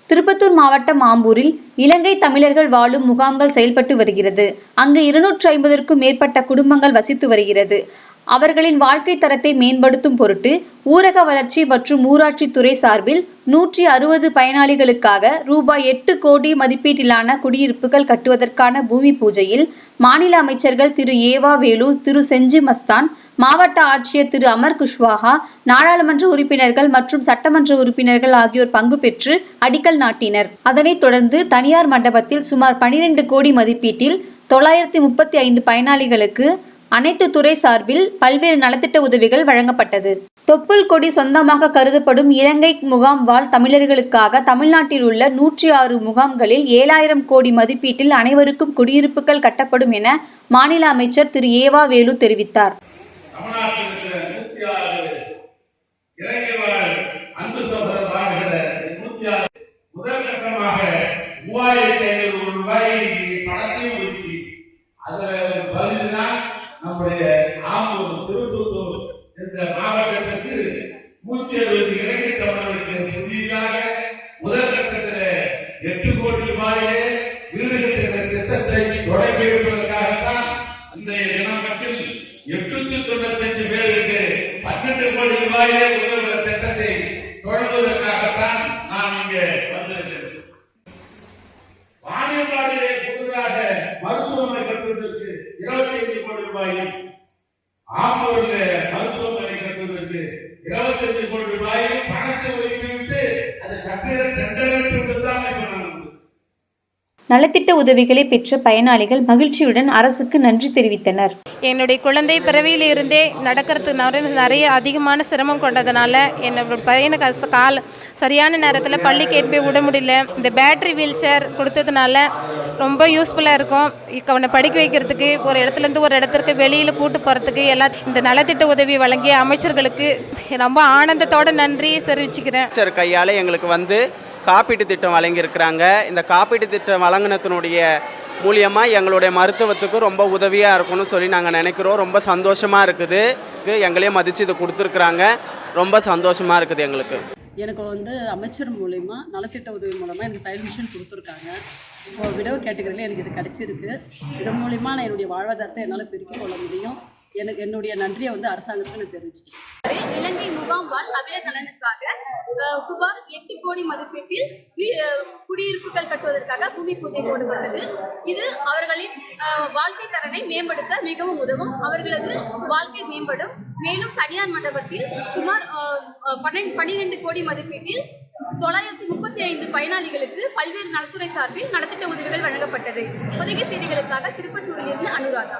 திருப்பத்தூர் மாவட்டம் ஆம்பூரில் இலங்கை தமிழர்கள் வாழும் முகாம்கள் செயல்பட்டு வருகிறது. அங்கு 250க்கும் மேற்பட்ட குடும்பங்கள் வசித்து வருகிறது. அவர்களின் வாழ்க்கை தரத்தை மேம்படுத்தும் பொருட்டு ஊரக வளர்ச்சி மற்றும் ஊராட்சி துறை சார்பில் 160 பயனாளிகளுக்காக ரூபாய் 8 கோடி மதிப்பீட்டிலான குடியிருப்புகள் கட்டுவதற்கான பூமி பூஜையில் மாநில அமைச்சர்கள் திரு ஏவா வேலு, திரு செஞ்சி மஸ்தான், மாவட்ட ஆட்சியர் திரு அமர் குஷ்வாஹா, நாடாளுமன்ற உறுப்பினர்கள் மற்றும் சட்டமன்ற உறுப்பினர்கள் ஆகியோர் பங்கு பெற்று அடிக்கல் நாட்டினர். அதனைத் தொடர்ந்து தனியார் மண்டபத்தில் சுமார் 12 கோடி மதிப்பீட்டில் 935 பயனாளிகளுக்கு அனைத்து துறை சார்பில் பல்வேறு நலத்திட்ட உதவிகள் வழங்கப்பட்டது. தொப்புள் கொடி சொந்தமாக கருதப்படும் இலங்கை முகாம் வாழ் தமிழர்களுக்காக தமிழ்நாட்டில் உள்ள 106 முகாம்களில் 7000 கோடி மதிப்பீட்டில் அனைவருக்கும் குடியிருப்புகள் கட்டப்படும் என மாநில அமைச்சர் திரு ஏவா வேலு தெரிவித்தார். நம்முடைய ஆம்பூர் திருப்பத்தூர் என்ற மாவட்டத்திற்கு 160 இலங்கை தமிழர்களுக்கு புதிதாக முதல் கட்டத்தில் 8 கோடி ரூபாயிலே வீடு கட்டுகிற திட்டத்தை தொடங்கி வைப்பதற்காகத்தான் இன்றைய தினம் மட்டும் 895 பேருக்கு 12 கோடி ரூபாயிலே உதவுகிற திட்டத்தை தொடங்குவதற்காகத்தான் நான் இங்கே வந்திருக்கிறேன். வாணியம்பாடியிலே கூடுதலாக மருத்துவமனை கட்டுவதற்கு 25 கோடி ரூபாயும், ஆம்பூரில் மருத்துவமனை கட்டுவதற்கு 25 கோடி ரூபாயும் பணத்தை ஒதுக்கிவிட்டு அதை கட்டுகிற டெண்டர் தான் நலத்திட்ட உதவிகளை பெற்ற பயனாளிகள் மகிழ்ச்சியுடன் அரசுக்கு நன்றி தெரிவித்தனர். என்னுடைய குழந்தை பிறவியில் இருந்தே நடக்கிறதுக்கு நிறைய அதிகமான சிரமம் கொண்டதுனால என்னோட பையனுக்கு சரியான நேரத்தில் பள்ளிக்கு ஏற்றி போய் விட முடியல. இந்த பேட்டரி வீல் சேர் கொடுத்ததுனால ரொம்ப யூஸ்ஃபுல்லாக இருக்கும். அவனை படிக்க வைக்கிறதுக்கு, ஒரு இடத்துலேருந்து ஒரு இடத்திற்கு வெளியில் கூட்டு போகிறதுக்கு இந்த நலத்திட்ட உதவி வழங்கிய அமைச்சர்களுக்கு ரொம்ப ஆனந்தத்தோட நன்றி தெரிவிச்சுக்கிறேன். அமைச்சர் கையால் எங்களுக்கு காப்பீட்டு திட்டம் வழங்கியிருக்கிறாங்க. இந்த காப்பீட்டு திட்டம் வழங்கினத்தினுடைய மூலியமாக எங்களுடைய மருத்துவத்துக்கு ரொம்ப உதவியாக இருக்கும்னு சொல்லி நாங்கள் நினைக்கிறோம். ரொம்ப சந்தோஷமாக இருக்குது. எங்களையும் மதித்து இதை கொடுத்துருக்குறாங்க. ரொம்ப சந்தோஷமாக இருக்குது எங்களுக்கு. எனக்கு அமைச்சர் மூலயமா நலத்திட்ட உதவி மூலமாக எனக்கு தையல் மிஷின் கொடுத்துருக்காங்க. இப்போ விடவு கேட்டகரியில் எனக்கு இது கிடச்சிருக்கு. இதன் மூலிமா நான் என்னுடைய வாழ்வாதாரத்தை என்னால் பெருக்கிக் கொள்ள முடியும். எனக்கு என்னுடைய நன்றியை அரசாங்கத்துக்கு நான் தெரிவிச்சுக்கிறேன். இலங்கை முகாம் வாழ் தமிழர் நலனுக்காக சுமார் 8 கோடி மதிப்பீட்டில் குடியிருப்புகள் கட்டுவதற்காக பூமி பூஜை போடப்பட்டது. இது அவர்களின் வாழ்க்கை தரனை மேம்படுத்த மிகவும் உதவும். அவர்களது வாழ்க்கை மேம்படும். மேலும் தனியார் மண்டபத்தில் சுமார் 12 கோடி மதிப்பீட்டில் 935 பயனாளிகளுக்கு பல்வேறு நலத்துறை சார்பில் நலத்திட்ட உதவிகள் வழங்கப்பட்டது. பொதிகை செய்திகளுக்காக திருப்பத்தூரிலிருந்து அனுராதா.